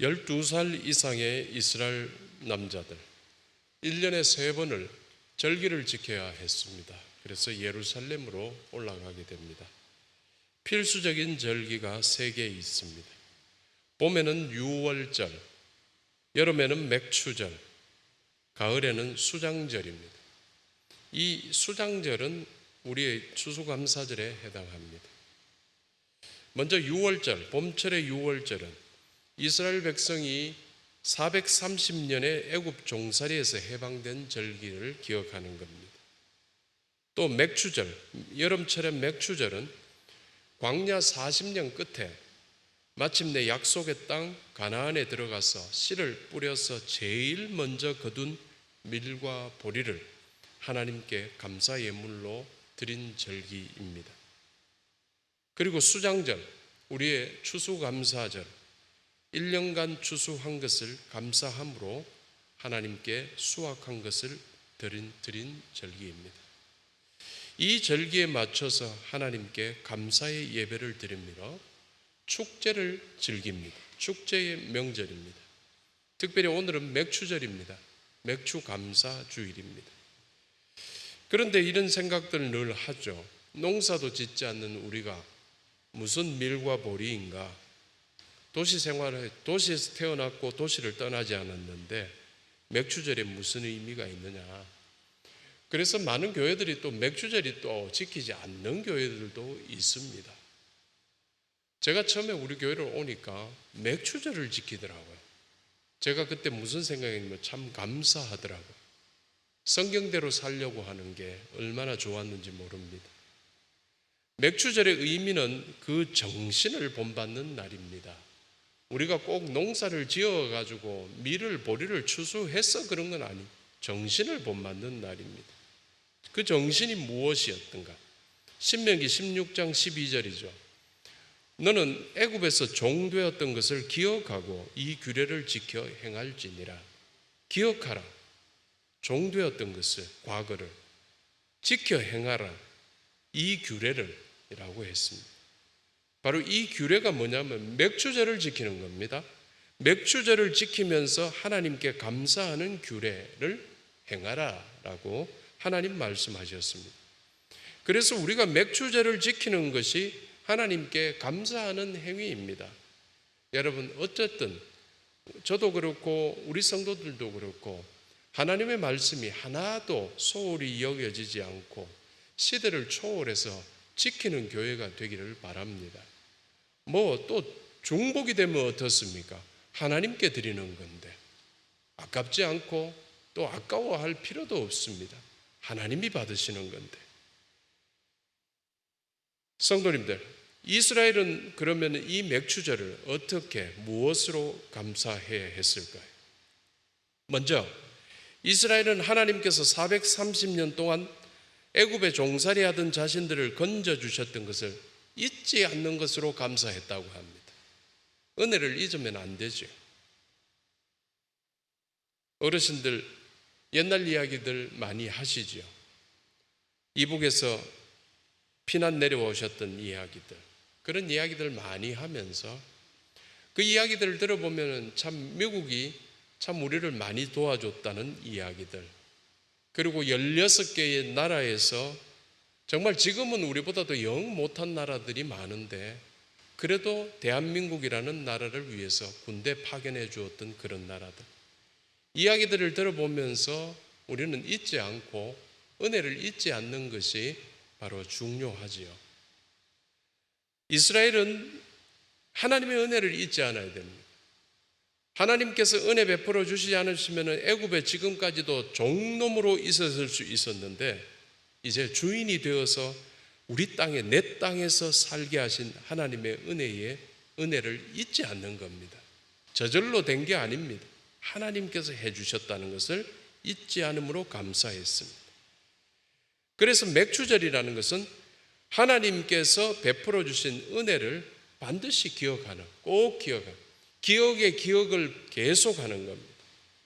12살 이상의 이스라엘 남자들 1년에 3번을 절기를 지켜야 했습니다. 그래서 예루살렘으로 올라가게 됩니다. 필수적인 절기가 3개 있습니다. 봄에는 유월절, 여름에는 맥추절, 가을에는 수장절입니다. 이 수장절은 우리의 추수감사절에 해당합니다. 먼저 유월절, 봄철의 유월절은 이스라엘 백성이 430년의 애굽 종살이에서 해방된 절기를 기억하는 겁니다. 또 맥추절, 여름철의 맥추절은 광야 40년 끝에 마침내 약속의 땅 가나안에 들어가서 씨를 뿌려서 제일 먼저 거둔 밀과 보리를 하나님께 감사 예물로 드린 절기입니다. 그리고 수장절, 우리의 추수감사절, 1년간 추수한 것을 감사함으로 하나님께 수확한 것을 드린 절기입니다. 이 절기에 맞춰서 하나님께 감사의 예배를 드리며 축제를 즐깁니다. 축제의 명절입니다. 특별히 오늘은 맥추절입니다. 맥추감사주일입니다. 그런데 이런 생각들을 늘 하죠. 농사도 짓지 않는 우리가 무슨 밀과 보리인가? 도시에서 태어났고 도시를 떠나지 않았는데 맥추절에 무슨 의미가 있느냐? 그래서 많은 교회들이 또 맥추절이 또 지키지 않는 교회들도 있습니다. 제가 처음에 우리 교회를 오니까 맥추절을 지키더라고요. 제가 그때 무슨 생각이냐면 참 감사하더라고요. 성경대로 살려고 하는 게 얼마나 좋았는지 모릅니다. 맥추절의 의미는 그 정신을 본받는 날입니다. 우리가 꼭 농사를 지어가지고 밀을 보리를 추수해서 그런 건 아니, 정신을 본받는 날입니다. 그 정신이 무엇이었던가? 신명기 16장 12절이죠. 너는 애굽에서 종되었던 것을 기억하고 이 규례를 지켜 행할지니라. 기억하라. 종되었던 것을, 과거를 지켜 행하라. 이 규례를 라고 했습니다. 바로 이 규례가 뭐냐면 맥추절을 지키는 겁니다. 맥추절을 지키면서 하나님께 감사하는 규례를 행하라라고 하나님 말씀하셨습니다. 그래서 우리가 맥추절을 지키는 것이 하나님께 감사하는 행위입니다. 여러분, 어쨌든 저도 그렇고 우리 성도들도 그렇고 하나님의 말씀이 하나도 소홀히 여겨지지 않고 시대를 초월해서 지키는 교회가 되기를 바랍니다. 뭐 또 중복이 되면 어떻습니까? 하나님께 드리는 건데 아깝지 않고 또 아까워할 필요도 없습니다. 하나님이 받으시는 건데. 성도님들, 이스라엘은 그러면 이 맥추절을 어떻게 무엇으로 감사해야 했을까요? 먼저 이스라엘은 하나님께서 430년 동안 애굽에 종살이하던 자신들을 건져주셨던 것을 잊지 않는 것으로 감사했다고 합니다. 은혜를 잊으면 안 되죠. 어르신들 옛날 이야기들 많이 하시죠. 이북에서 피난 내려오셨던 이야기들, 그런 이야기들 많이 하면서 그 이야기들을 들어보면 참 미국이 참 우리를 많이 도와줬다는 이야기들, 그리고 16개의 나라에서 정말 지금은 우리보다도 영 못한 나라들이 많은데 그래도 대한민국이라는 나라를 위해서 군대 파견해 주었던 그런 나라들, 이야기들을 들어보면서 우리는 잊지 않고 은혜를 잊지 않는 것이 바로 중요하지요. 이스라엘은 하나님의 은혜를 잊지 않아야 됩니다. 하나님께서 은혜 베풀어 주시지 않으시면 애굽에 지금까지도 종놈으로 있었을 수 있었는데 이제 주인이 되어서 우리 땅에, 내 땅에서 살게 하신 하나님의 은혜를 잊지 않는 겁니다. 저절로 된 게 아닙니다. 하나님께서 해주셨다는 것을 잊지 않음으로 감사했습니다. 그래서 맥추절이라는 것은 하나님께서 베풀어 주신 은혜를 반드시 기억하는, 꼭 기억하는, 기억의 기억을 계속하는 겁니다.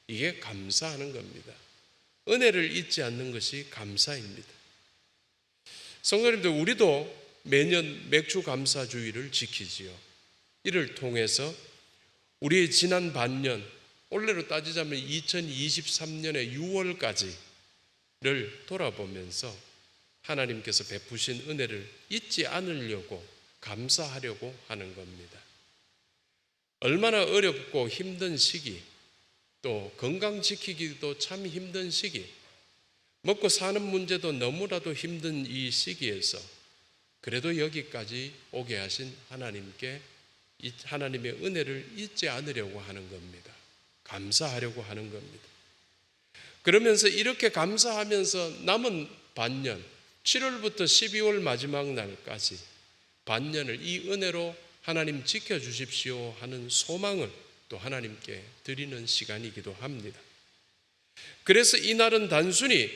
이게 감사하는 겁니다. 은혜를 잊지 않는 것이 감사입니다. 성도님들, 우리도 매년 맥추감사주의를 지키지요. 이를 통해서 우리의 지난 반년, 올해로 따지자면 2023년의 6월까지를 돌아보면서 하나님께서 베푸신 은혜를 잊지 않으려고 감사하려고 하는 겁니다. 얼마나 어렵고 힘든 시기, 또 건강 지키기도 참 힘든 시기, 먹고 사는 문제도 너무나도 힘든 이 시기에서 그래도 여기까지 오게 하신 하나님께 하나님의 은혜를 잊지 않으려고 하는 겁니다. 감사하려고 하는 겁니다. 그러면서 이렇게 감사하면서 남은 반년, 7월부터 12월 마지막 날까지 반년을 이 은혜로 하나님 지켜주십시오 하는 소망을 또 하나님께 드리는 시간이기도 합니다. 그래서 이날은 단순히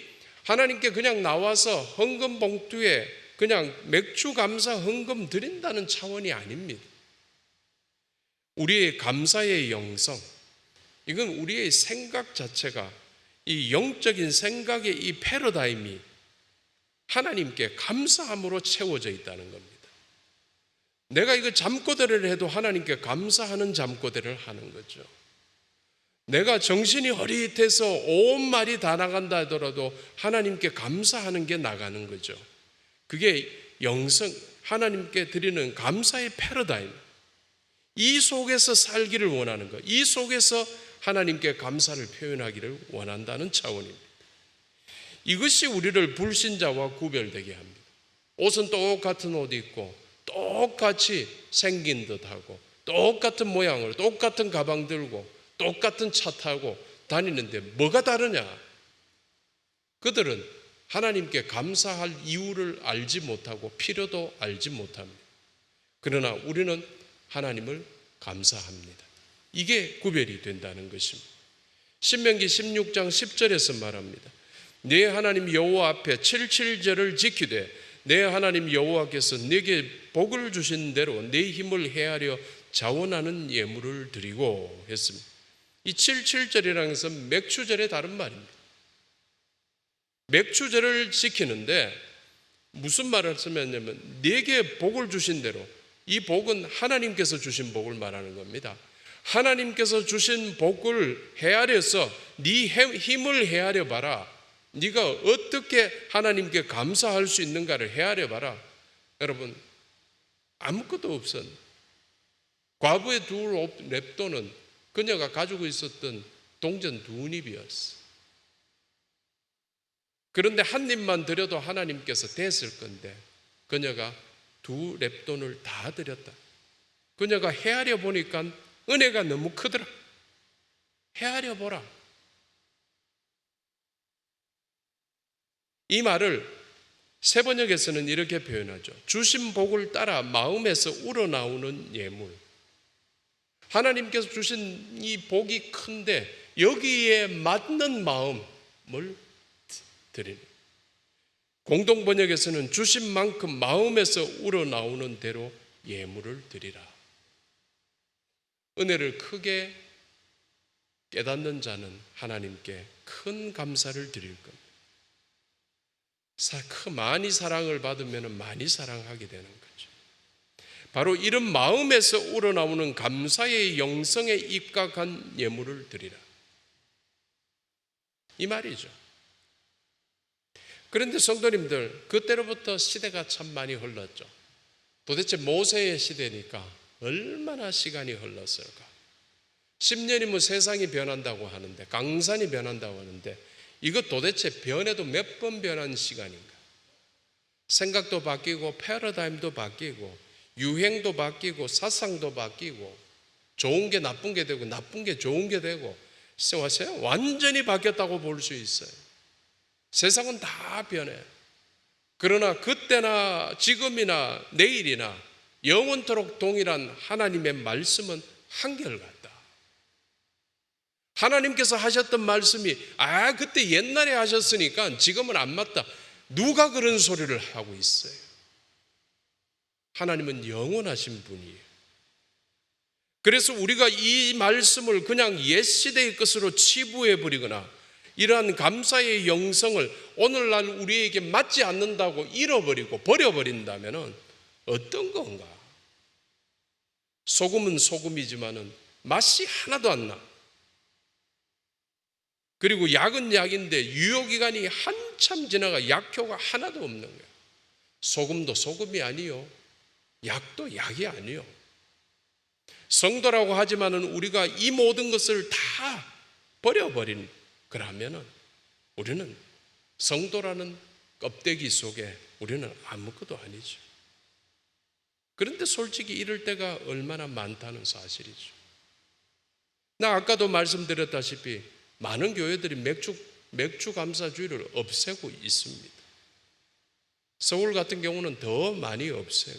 하나님께 그냥 나와서 헌금 봉투에 그냥 맥주 감사 헌금 드린다는 차원이 아닙니다. 우리의 감사의 영성, 이건 우리의 생각 자체가 이 영적인 생각의 이 패러다임이 하나님께 감사함으로 채워져 있다는 겁니다. 내가 이거 잠꼬대를 해도 하나님께 감사하는 잠꼬대를 하는 거죠. 내가 정신이 허릿해서 온 말이 다 나간다 하더라도 하나님께 감사하는 게 나가는 거죠. 그게 영성, 하나님께 드리는 감사의 패러다임. 이 속에서 살기를 원하는 것, 이 속에서 하나님께 감사를 표현하기를 원한다는 차원입니다. 이것이 우리를 불신자와 구별되게 합니다. 옷은 똑같은 옷 입고 똑같이 생긴 듯하고 똑같은 모양으로 똑같은 가방 들고 똑같은 차 타고 다니는데 뭐가 다르냐? 그들은 하나님께 감사할 이유를 알지 못하고 필요도 알지 못합니다. 그러나 우리는 하나님을 감사합니다. 이게 구별이 된다는 것입니다. 신명기 16장 10절에서 말합니다. 네 하나님 여호와 앞에 77절을 지키되 내 하나님 여호와께서 네게 복을 주신 대로 네 힘을 헤아려 자원하는 예물을 드리고 했습니다. 이 77절이라는 것은 맥추절의 다른 말입니다. 맥추절을 지키는데 무슨 말을 쓰냐면 네게 복을 주신 대로, 이 복은 하나님께서 주신 복을 말하는 겁니다. 하나님께서 주신 복을 헤아려서 네 힘을 헤아려 봐라. 네가 어떻게 하나님께 감사할 수 있는가를 헤아려 봐라. 여러분, 아무것도 없었. 과부의 두 랩돈은 그녀가 가지고 있었던 동전 두 닙이었어. 그런데 한 입만 드려도 하나님께서 됐을 건데 그녀가 두 랩돈을 다 드렸다. 그녀가 헤아려 보니까 은혜가 너무 크더라. 헤아려 보라. 이 말을 세번역에서는 이렇게 표현하죠. 주신 복을 따라 마음에서 우러나오는 예물. 하나님께서 주신 이 복이 큰데 여기에 맞는 마음을 드리는. 공동번역에서는 주신 만큼 마음에서 우러나오는 대로 예물을 드리라. 은혜를 크게 깨닫는 자는 하나님께 큰 감사를 드릴 겁니다. 많이 사랑을 받으면 많이 사랑하게 되는 거죠. 바로 이런 마음에서 우러나오는 감사의 영성에 입각한 예물을 드리라. 이 말이죠. 그런데 성도님들, 그때로부터 시대가 참 많이 흘렀죠. 도대체 모세의 시대니까 얼마나 시간이 흘렀을까? 10년이면 세상이 변한다고 하는데, 강산이 변한다고 하는데 이거 도대체 변해도 몇 번 변한 시간인가? 생각도 바뀌고 패러다임도 바뀌고 유행도 바뀌고 사상도 바뀌고 좋은 게 나쁜 게 되고 나쁜 게 좋은 게 되고 완전히 바뀌었다고 볼 수 있어요. 세상은 다 변해. 그러나 그때나 지금이나 내일이나 영원토록 동일한 하나님의 말씀은 한결같다. 하나님께서 하셨던 말씀이 그때 옛날에 하셨으니까 지금은 안 맞다. 누가 그런 소리를 하고 있어요? 하나님은 영원하신 분이에요. 그래서 우리가 이 말씀을 그냥 옛 시대의 것으로 치부해버리거나 이러한 감사의 영성을 오늘날 우리에게 맞지 않는다고 잃어버리고 버려버린다면 어떤 건가? 소금은 소금이지만은 맛이 하나도 안 나. 그리고 약은 약인데 유효기간이 한참 지나가 약효가 하나도 없는 거예요. 소금도 소금이 아니요, 약도 약이 아니요. 성도라고 하지만은 우리가 이 모든 것을 다 버려버린, 그러면은 우리는 성도라는 껍데기 속에 우리는 아무것도 아니죠. 그런데 솔직히 이럴 때가 얼마나 많다는 사실이죠. 나 아까도 말씀드렸다시피 많은 교회들이 맥주 감사주의를 없애고 있습니다. 서울 같은 경우는 더 많이 없애고,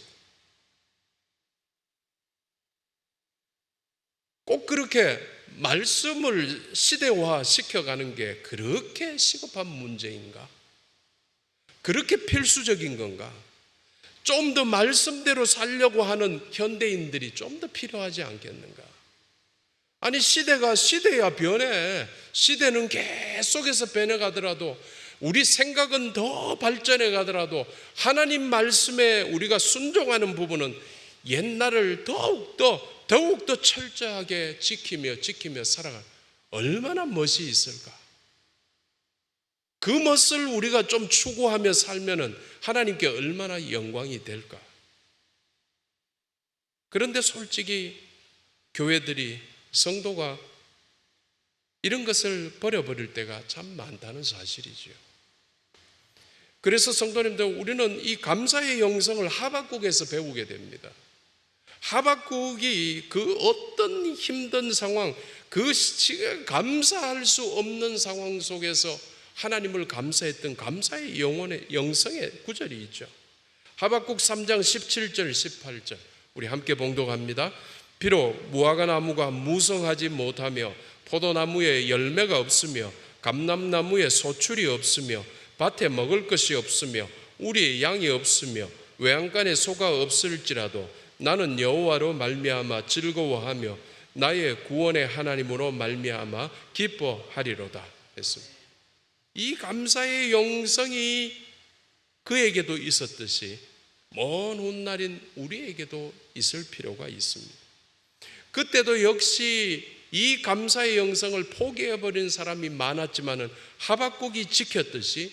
꼭 그렇게 말씀을 시대화 시켜가는 게 그렇게 시급한 문제인가? 그렇게 필수적인 건가? 좀 더 말씀대로 살려고 하는 현대인들이 좀 더 필요하지 않겠는가? 아니, 시대야 변해. 시대는 계속해서 변해가더라도, 우리 생각은 더 발전해 가더라도 하나님 말씀에 우리가 순종하는 부분은 옛날을 더욱더 철저하게 지키며 살아가는, 얼마나 멋이 있을까? 그 멋을 우리가 좀 추구하며 살면은 하나님께 얼마나 영광이 될까? 그런데 솔직히 교회들이, 성도가 이런 것을 버려버릴 때가 참 많다는 사실이죠. 그래서 성도님들, 우리는 이 감사의 영성을 하박국에서 배우게 됩니다. 하박국이 그 어떤 힘든 상황, 그 감사할 수 없는 상황 속에서 하나님을 감사했던 감사의 영성의 구절이 있죠. 하박국 3장 17절 18절 우리 함께 봉독합니다. 비록 무화과 나무가 무성하지 못하며 포도나무에 열매가 없으며 감람나무에 소출이 없으며 밭에 먹을 것이 없으며 우리의 양이 없으며 외양간에 소가 없을지라도 나는 여호와로 말미암아 즐거워하며 나의 구원의 하나님으로 말미암아 기뻐하리로다 했습니다. 이 감사의 영성이 그에게도 있었듯이 먼 훗날인 우리에게도 있을 필요가 있습니다. 그때도 역시 이 감사의 영성을 포기해버린 사람이 많았지만은 하박국이 지켰듯이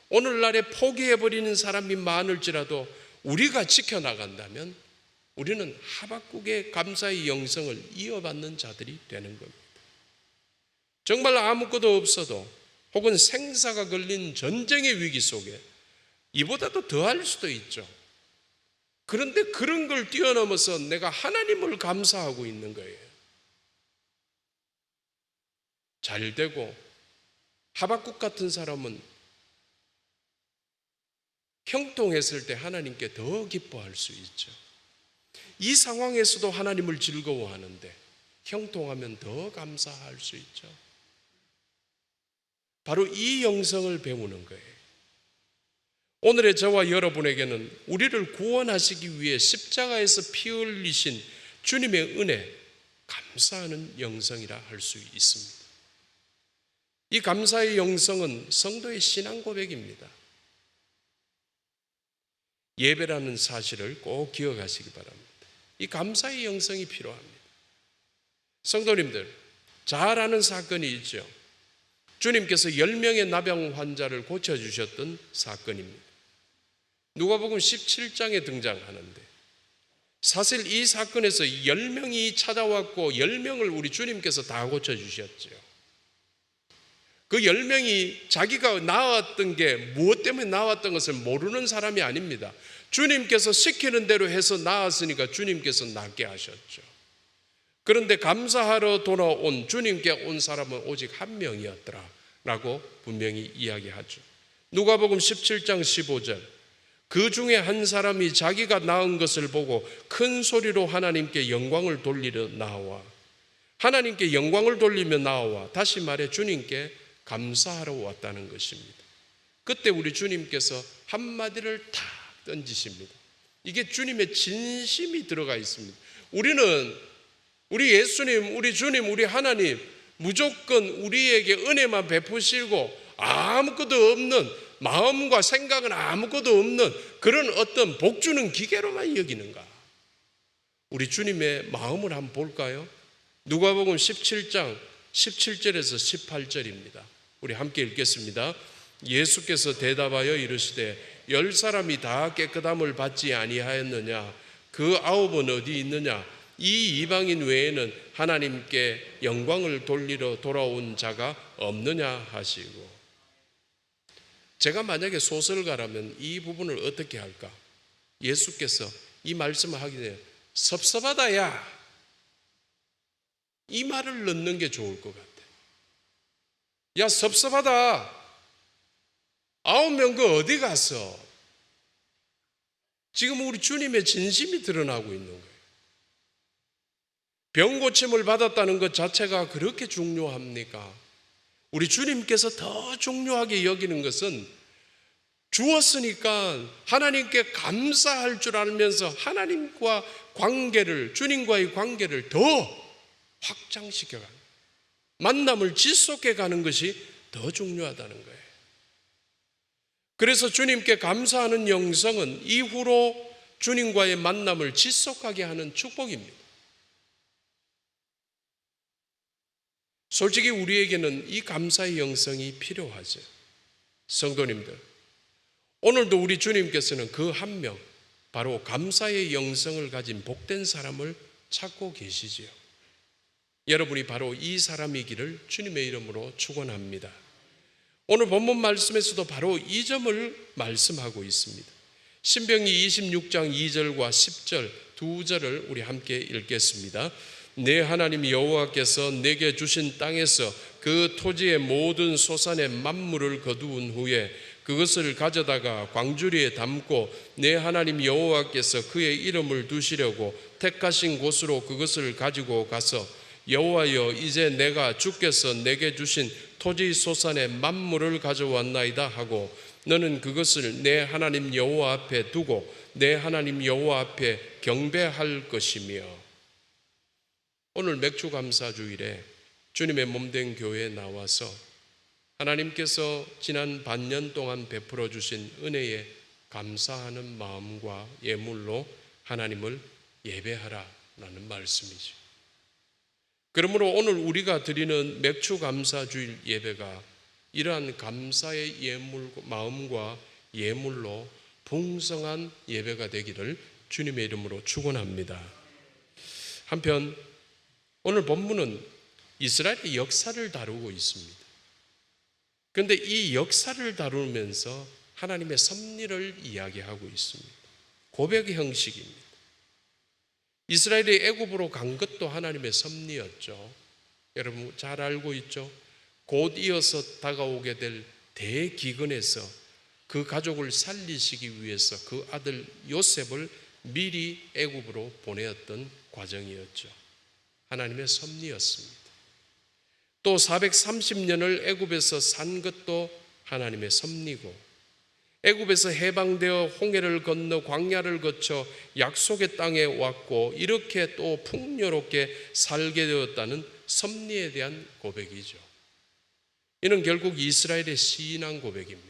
오늘날에 포기해버리는 사람이 많을지라도 우리가 지켜나간다면 우리는 하박국의 감사의 영성을 이어받는 자들이 되는 겁니다. 정말 아무것도 없어도 혹은 생사가 걸린 전쟁의 위기 속에 이보다도 더할 수도 있죠. 그런데 그런 걸 뛰어넘어서 내가 하나님을 감사하고 있는 거예요. 잘 되고, 하박국 같은 사람은 형통했을 때 하나님께 더 기뻐할 수 있죠. 이 상황에서도 하나님을 즐거워하는데 형통하면 더 감사할 수 있죠. 바로 이 영성을 배우는 거예요. 오늘의 저와 여러분에게는 우리를 구원하시기 위해 십자가에서 피 흘리신 주님의 은혜, 감사하는 영성이라 할 수 있습니다. 이 감사의 영성은 성도의 신앙 고백입니다. 예배라는 사실을 꼭 기억하시기 바랍니다. 이 감사의 영성이 필요합니다. 성도님들, 잘 아는 사건이 있죠. 주님께서 10명의 나병 환자를 고쳐주셨던 사건입니다. 누가복음 17장에 등장하는데, 사실 이 사건에서 10명이 찾아왔고 10명을 우리 주님께서 다 고쳐주셨죠. 그 10명이 자기가 나왔던 게 무엇 때문에 나왔던 것을 모르는 사람이 아닙니다. 주님께서 시키는 대로 해서 나았으니까 주님께서 낫게 하셨죠. 그런데 감사하러 돌아온 주님께 온 사람은 오직 한 명이었더라 라고 분명히 이야기하죠. 누가복음 17장 15절, 그 중에 한 사람이 자기가 나은 것을 보고 큰 소리로 하나님께 영광을 돌리려 나와, 하나님께 영광을 돌리며 나와, 다시 말해 주님께 감사하러 왔다는 것입니다. 그때 우리 주님께서 한마디를 탁 던지십니다. 이게 주님의 진심이 들어가 있습니다. 우리 예수님, 우리 주님, 우리 하나님 무조건 우리에게 은혜만 베푸시고 아무것도 없는, 마음과 생각은 아무것도 없는 그런 어떤 복주는 기계로만 여기는가? 우리 주님의 마음을 한번 볼까요? 누가복음 17장 17절에서 18절입니다. 우리 함께 읽겠습니다. 예수께서 대답하여 이르시되 10사람이 다 깨끗함을 받지 아니하였느냐? 그 9은 어디 있느냐? 이 이방인 외에는 하나님께 영광을 돌리러 돌아온 자가 없느냐 하시고. 제가 만약에 소설가라면 이 부분을 어떻게 할까? 예수께서 이 말씀을 하기 전에 섭섭하다 야, 이 말을 넣는 게 좋을 것 같아. 야, 섭섭하다. 9명 그 어디 갔어? 지금 우리 주님의 진심이 드러나고 있는 거예요. 병 고침을 받았다는 것 자체가 그렇게 중요합니까? 우리 주님께서 더 중요하게 여기는 것은 주었으니까 하나님께 감사할 줄 알면서 하나님과 관계를, 주님과의 관계를 더 확장시켜가는, 만남을 지속해 가는 것이 더 중요하다는 거예요. 그래서 주님께 감사하는 영성은 이후로 주님과의 만남을 지속하게 하는 축복입니다. 솔직히 우리에게는 이 감사의 영성이 필요하죠. 성도님들, 오늘도 우리 주님께서는 그 한 명, 바로 감사의 영성을 가진 복된 사람을 찾고 계시지요. 여러분이 바로 이 사람이기를 주님의 이름으로 축원합니다. 오늘 본문 말씀에서도 바로 이 점을 말씀하고 있습니다. 신명기 26장 2절과 10절 두 절을 우리 함께 읽겠습니다. 내 하나님 여호와께서 내게 주신 땅에서 그 토지의 모든 소산의 만물을 거두은 후에 그것을 가져다가 광주리에 담고 내 하나님 여호와께서 그의 이름을 두시려고 택하신 곳으로 그것을 가지고 가서 여호와여, 이제 내가 주께서 내게 주신 토지 소산의 만물을 가져왔나이다 하고 너는 그것을 내 하나님 여호와 앞에 두고 내 하나님 여호와 앞에 경배할 것이며. 오늘 맥주감사주일에 주님의 몸된 교회에 나와서 하나님께서 지난 반년 동안 베풀어 주신 은혜에 감사하는 마음과 예물로 하나님을 예배하라라는 말씀이죠. 그러므로 오늘 우리가 드리는 맥주감사주일 예배가 이러한 감사의 마음과 예물로 풍성한 예배가 되기를 주님의 이름으로 축원합니다. 한편 오늘 본문은 이스라엘의 역사를 다루고 있습니다. 그런데 이 역사를 다루면서 하나님의 섭리를 이야기하고 있습니다. 고백 형식입니다. 이스라엘이 애굽으로 간 것도 하나님의 섭리였죠. 여러분 잘 알고 있죠. 곧 이어서 다가오게 될 대기근에서 그 가족을 살리시기 위해서 그 아들 요셉을 미리 애굽으로 보내었던 과정이었죠. 하나님의 섭리였습니다. 또 430년을 애굽에서 산 것도 하나님의 섭리고, 애굽에서 해방되어 홍해를 건너 광야를 거쳐 약속의 땅에 왔고 이렇게 또 풍요롭게 살게 되었다는 섭리에 대한 고백이죠. 이는 결국 이스라엘의 신앙 고백입니다.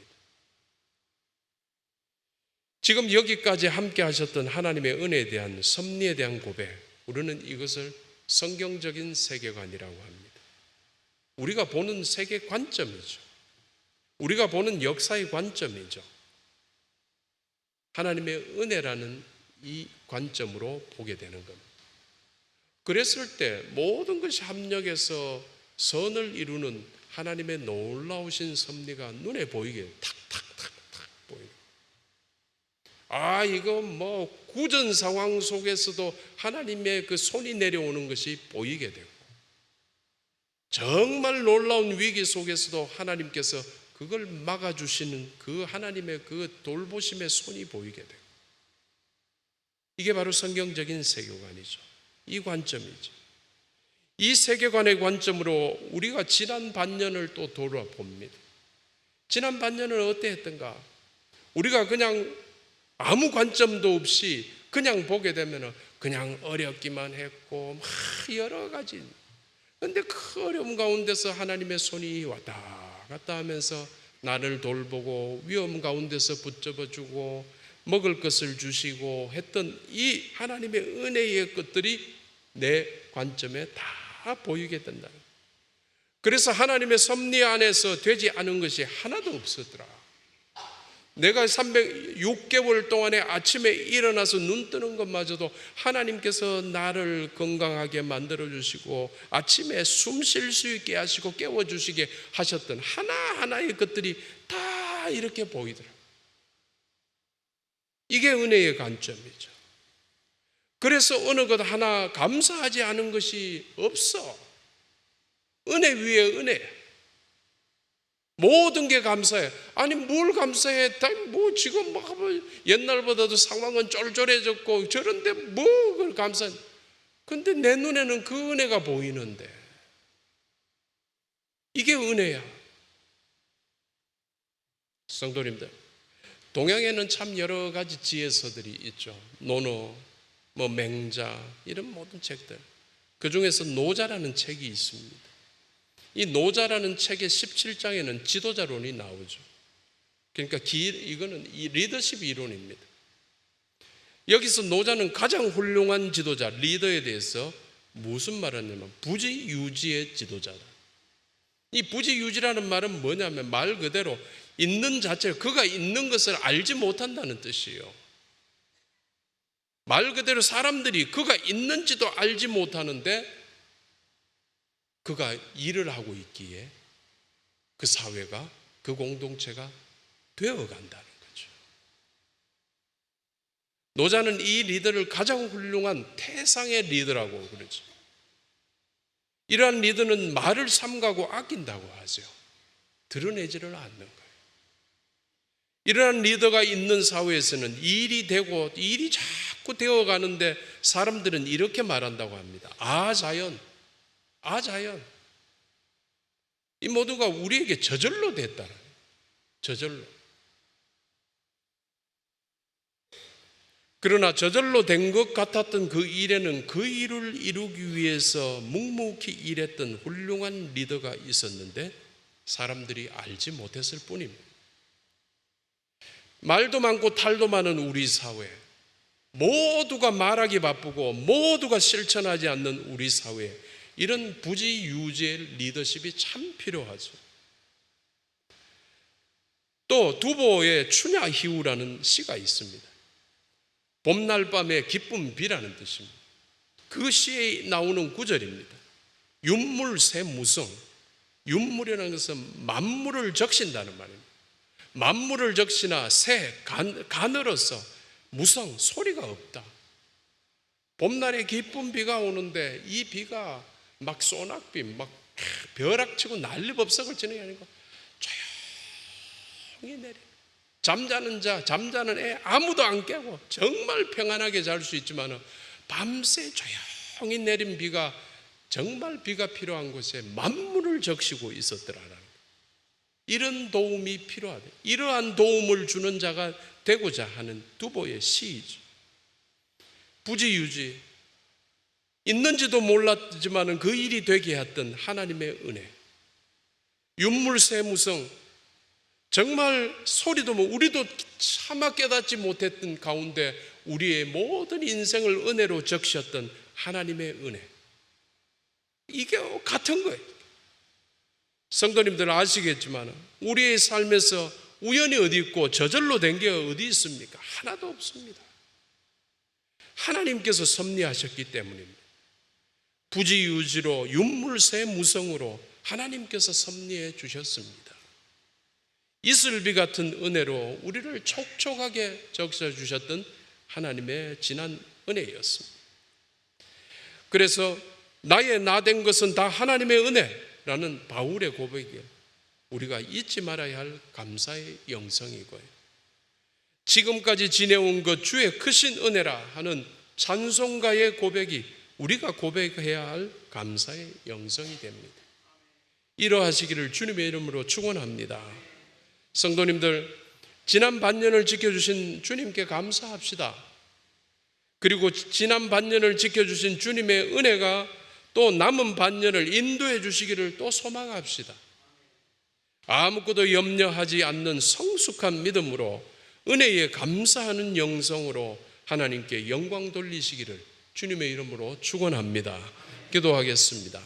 지금 여기까지 함께 하셨던 하나님의 은혜에 대한 섭리에 대한 고백, 우리는 이것을 성경적인 세계관이라고 합니다. 우리가 보는 세계 관점이죠. 우리가 보는 역사의 관점이죠. 하나님의 은혜라는 이 관점으로 보게 되는 겁니다. 그랬을 때 모든 것이 합력해서 선을 이루는 하나님의 놀라우신 섭리가 눈에 보이게 탁탁탁탁 보이는. 이거 뭐 구전 상황 속에서도 하나님의 그 손이 내려오는 것이 보이게 되고, 정말 놀라운 위기 속에서도 하나님께서 그걸 막아주시는 그 하나님의 그 돌보심의 손이 보이게 되고, 이게 바로 성경적인 세계관이죠. 이 관점이죠. 이 세계관의 관점으로 우리가 지난 반년을 또 돌아봅니다. 지난 반년은 어땠던가? 우리가 그냥 아무 관점도 없이 그냥 보게 되면 그냥 어렵기만 했고 막 여러 가지. 그런데 그 어려움 가운데서 하나님의 손이 왔다 갔다 하면서 나를 돌보고 위험 가운데서 붙잡아주고 먹을 것을 주시고 했던 이 하나님의 은혜의 것들이 내 관점에 다 다 보이게 된다. 그래서 하나님의 섭리 안에서 되지 않은 것이 하나도 없었더라. 내가 306개월 동안에 아침에 일어나서 눈 뜨는 것마저도 하나님께서 나를 건강하게 만들어 주시고 아침에 숨 쉴 수 있게 하시고 깨워 주시게 하셨던 하나하나의 것들이 다 이렇게 보이더라. 이게 은혜의 관점이죠. 그래서 어느 것 하나 감사하지 않은 것이 없어. 은혜 위에 은혜. 모든 게 감사해. 아니 뭘 감사해? 뭐 지금 뭐 옛날보다도 상황은 쫄쫄해졌고 저런데 뭐 그걸 감사해? 근데 내 눈에는 그 은혜가 보이는데 이게 은혜야. 성도님들, 동양에는 참 여러 가지 지혜서들이 있죠. 논어, 뭐 맹자 이런 모든 책들. 그 중에서 노자라는 책이 있습니다. 이 노자라는 책의 17장에는 지도자론이 나오죠. 그러니까 이거는 이 리더십 이론입니다. 여기서 노자는 가장 훌륭한 지도자, 리더에 대해서 무슨 말을 하냐면 부지유지의 지도자다. 이 부지유지라는 말은 뭐냐면 말 그대로 있는 자체, 그가 있는 것을 알지 못한다는 뜻이에요. 말 그대로 사람들이 그가 있는지도 알지 못하는데 그가 일을 하고 있기에 그 사회가, 그 공동체가 되어간다는 거죠. 노자는 이 리더를 가장 훌륭한 태상의 리더라고 그러죠. 이러한 리더는 말을 삼가고 아낀다고 하죠. 드러내지를 않는 거예요. 이러한 리더가 있는 사회에서는 일이 되고 일이 자꾸 되어가는데 사람들은 이렇게 말한다고 합니다. 아자연. 이 모두가 우리에게 저절로 됐다. 저절로. 그러나 저절로 된 것 같았던 그 일에는 그 일을 이루기 위해서 묵묵히 일했던 훌륭한 리더가 있었는데 사람들이 알지 못했을 뿐입니다. 말도 많고 탈도 많은 우리 사회, 모두가 말하기 바쁘고 모두가 실천하지 않는 우리 사회, 이런 부지유지의 리더십이 참 필요하죠. 또 두보의 춘야희우라는 시가 있습니다. 봄날 밤의 기쁜 비라는 뜻입니다. 그 시에 나오는 구절입니다. 윤물새무성. 윤물이라는 것은 만물을 적신다는 말입니다. 만물을 적시나 새, 가늘어서 무성, 소리가 없다. 봄날에 기쁜 비가 오는데 이 비가 막 소낙비, 막 벼락치고 난리법석을 치는 게 아니고 조용히 내려. 잠자는 애 아무도 안 깨고 정말 평안하게 잘 수 있지만 밤새 조용히 내린 비가 정말 비가 필요한 곳에 만물을 적시고 있었더라라는 거예요. 이런 도움이 필요하다. 이러한 도움을 주는 자가 되고자 하는 두보의 시이죠. 부지유지, 있는지도 몰랐지만 그 일이 되게 했던 하나님의 은혜. 윤물새무성, 정말 소리도 우리도 차마 깨닫지 못했던 가운데 우리의 모든 인생을 은혜로 적셨던 하나님의 은혜. 이게 같은 거예요. 성도님들 아시겠지만 우리의 삶에서 우연이 어디 있고 저절로 된 게 어디 있습니까? 하나도 없습니다. 하나님께서 섭리하셨기 때문입니다. 부지유지로 윤물새무성으로 하나님께서 섭리해 주셨습니다. 이슬비 같은 은혜로 우리를 촉촉하게 적셔 주셨던 하나님의 진한 은혜였습니다. 그래서 나의 나 된 것은 다 하나님의 은혜라는 바울의 고백에 우리가 잊지 말아야 할 감사의 영성이고요. 지금까지 지내온 것 주의 크신 은혜라 하는 찬송가의 고백이 우리가 고백해야 할 감사의 영성이 됩니다. 이러하시기를 주님의 이름으로 축원합니다. 성도님들, 지난 반년을 지켜주신 주님께 감사합시다. 그리고 지난 반년을 지켜주신 주님의 은혜가 또 남은 반년을 인도해 주시기를 또 소망합시다. 아무것도 염려하지 않는 성숙한 믿음으로 은혜에 감사하는 영성으로 하나님께 영광 돌리시기를 주님의 이름으로 축원합니다. 기도하겠습니다.